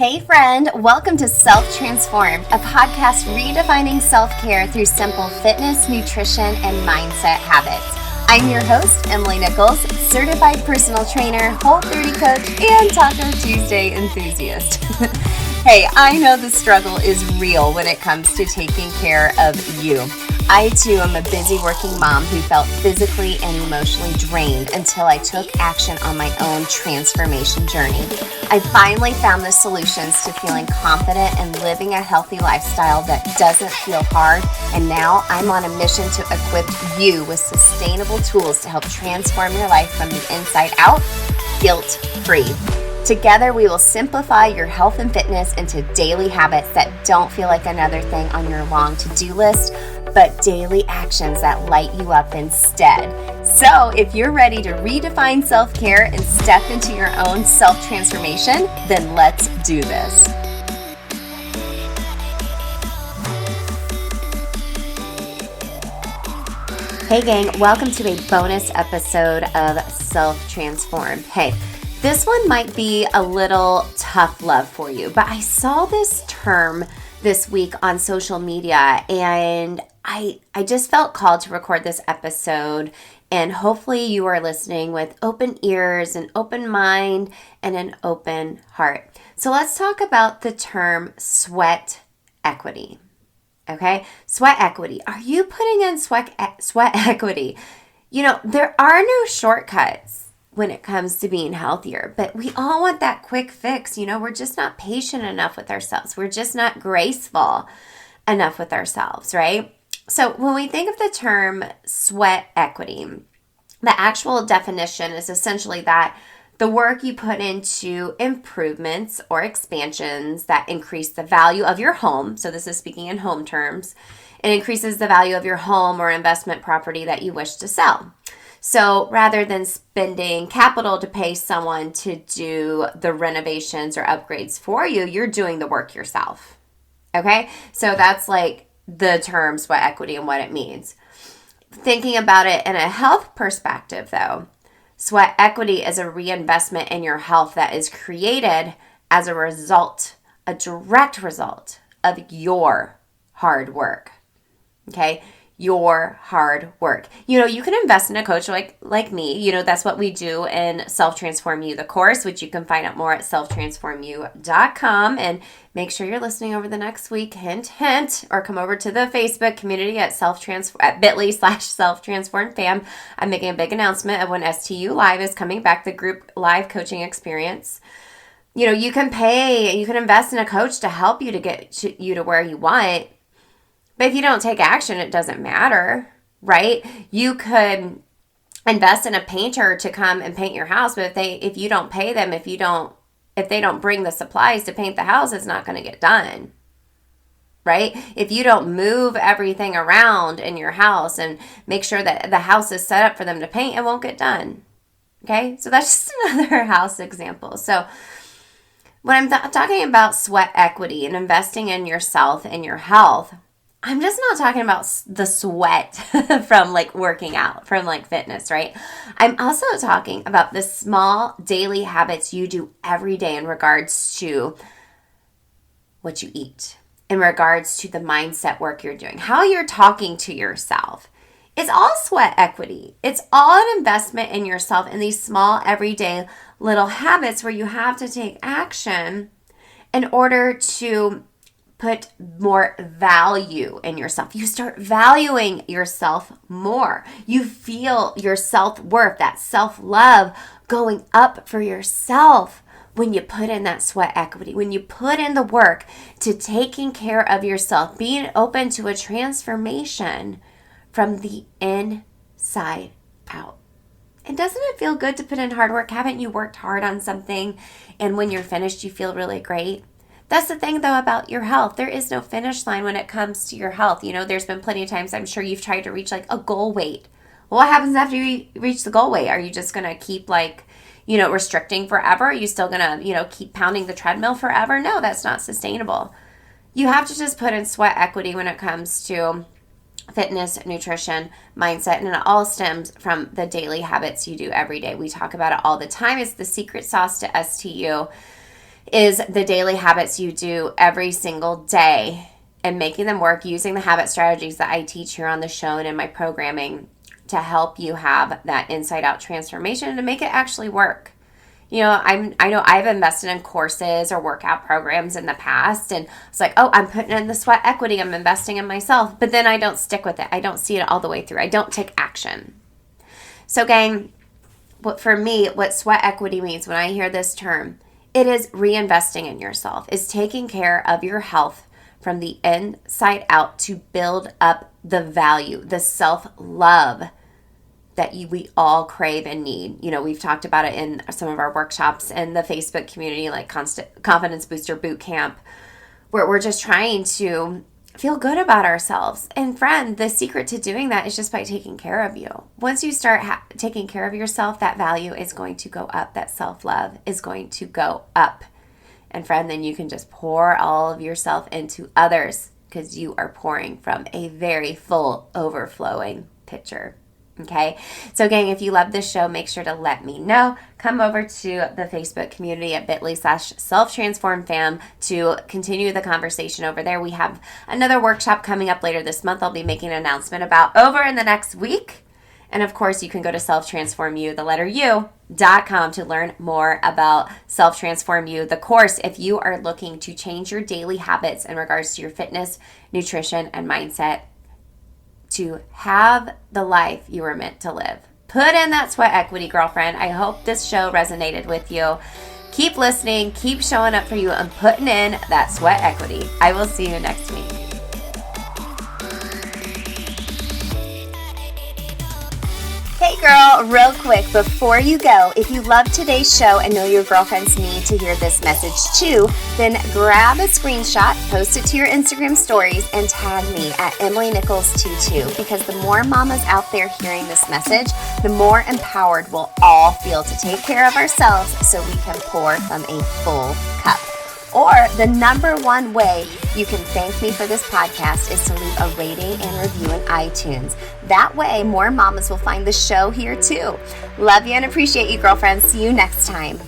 Hey friend, welcome to Self Transformed, a podcast redefining self-care through simple fitness, nutrition, and mindset habits. I'm your host, Emily Nichols, certified personal trainer, Whole30 coach, and Taco Tuesday enthusiast. Hey, I know the struggle is real when it comes to taking care of you. I too am a busy working mom who felt physically and emotionally drained until I took action on my own transformation journey. I finally found the solutions to feeling confident and living a healthy lifestyle that doesn't feel hard, and now I'm on a mission to equip you with sustainable tools to help transform your life from the inside out, guilt-free. Together, we will simplify your health and fitness into daily habits that don't feel like another thing on your long to-do list, but daily actions that light you up instead. So if you're ready to redefine self-care and step into your own self-transformation, then let's do this. Hey gang, welcome to a bonus episode of Self Transformed. Hey, this one might be a little tough love for you, but I saw this term this week on social media and I just felt called to record this episode, and hopefully you are listening with open ears, an open mind, and an open heart. So let's talk about the term sweat equity. Okay, sweat equity. Are you putting in sweat equity? You know, there are no shortcuts when it comes to being healthier, but we all want that quick fix. You know, we're just not patient enough with ourselves. We're just not graceful enough with ourselves, right? So when we think of the term sweat equity, the actual definition is essentially that the work you put into improvements or expansions that increase the value of your home, so this is speaking in home terms, it increases the value of your home or investment property that you wish to sell. So rather than spending capital to pay someone to do the renovations or upgrades for you, you're doing the work yourself. Okay? So that's like the term sweat equity and what it means. Thinking about it in a health perspective, though, sweat equity is a reinvestment in your health that is created as a result, a direct result of your hard work. Okay? Your hard work. You know, you can invest in a coach like me. You know, that's what we do in Self Transform You, the course, which you can find out more at selftransformyou.com. And make sure you're listening over the next week, hint, hint, or come over to the Facebook community at bit.ly/selftransformfam. I'm making a big announcement of when STU Live is coming back, the group live coaching experience. You know, you can pay, you can invest in a coach to help you to get you to where you want. But if you don't take action, it doesn't matter, right? You could invest in a painter to come and paint your house, but if you don't pay them, if they don't bring the supplies to paint the house, it's not going to get done, right? If you don't move everything around in your house and make sure that the house is set up for them to paint, it won't get done, okay? So that's just another house example. So when I'm talking about sweat equity and investing in yourself and your health, I'm just not talking about the sweat from like working out, from like fitness, right? I'm also talking about the small daily habits you do every day in regards to what you eat, in regards to the mindset work you're doing, how you're talking to yourself. It's all sweat equity. It's all an investment in yourself in these small everyday little habits where you have to take action in order to put more value in yourself. You start valuing yourself more. You feel your self-worth, that self-love going up for yourself when you put in that sweat equity, when you put in the work to taking care of yourself, being open to a transformation from the inside out. And doesn't it feel good to put in hard work? Haven't you worked hard on something and when you're finished, you feel really great? That's the thing, though, about your health. There is no finish line when it comes to your health. You know, there's been plenty of times I'm sure you've tried to reach like a goal weight. Well, what happens after you reach the goal weight? Are you just going to keep like, you know, restricting forever? Are you still going to, you know, keep pounding the treadmill forever? No, that's not sustainable. You have to just put in sweat equity when it comes to fitness, nutrition, mindset, and it all stems from the daily habits you do every day. We talk about it all the time. It's the secret sauce to STU. is the daily habits you do every single day and making them work using the habit strategies that I teach here on the show and in my programming to help you have that inside out transformation to make it actually work. You know, I know I've invested in courses or workout programs in the past, and it's like, oh, I'm putting in the sweat equity, I'm investing in myself, but then I don't stick with it. I don't see it all the way through. I don't take action. So gang, for me, what sweat equity means when I hear this term, it is reinvesting in yourself. It's taking care of your health from the inside out to build up the value, the self-love that we all crave and need. You know, we've talked about it in some of our workshops and the Facebook community, like Confidence Booster Boot Camp, where we're just trying to feel good about ourselves. And friend, the secret to doing that is just by taking care of you. Once you start taking care of yourself, that value is going to go up. That self-love is going to go up. And friend, then you can just pour all of yourself into others because you are pouring from a very full, overflowing pitcher. Okay, so gang, if you love this show, make sure to let me know. Come over to the Facebook community at bit.ly/selftransformfam to continue the conversation over there. We have another workshop coming up later this month. I'll be making an announcement about over in the next week. And of course, you can go to selftransformu.com to learn more about Self Transform You, the course, if you are looking to change your daily habits in regards to your fitness, nutrition, and mindset, to have the life you were meant to live. Put in that sweat equity, girlfriend. I hope this show resonated with you. Keep listening, keep showing up for you, and putting in that sweat equity. I will see you next week. Hey girl, real quick, before you go, if you love today's show and know your girlfriends need to hear this message too, then grab a screenshot, post it to your Instagram stories, and tag me at EmilyNichols22, because the more mamas out there hearing this message, the more empowered we'll all feel to take care of ourselves so we can pour from a full cup. Or the number one way you can thank me for this podcast is to leave a rating and review in iTunes. That way, more mamas will find the show here too. Love you and appreciate you, girlfriends. See you next time.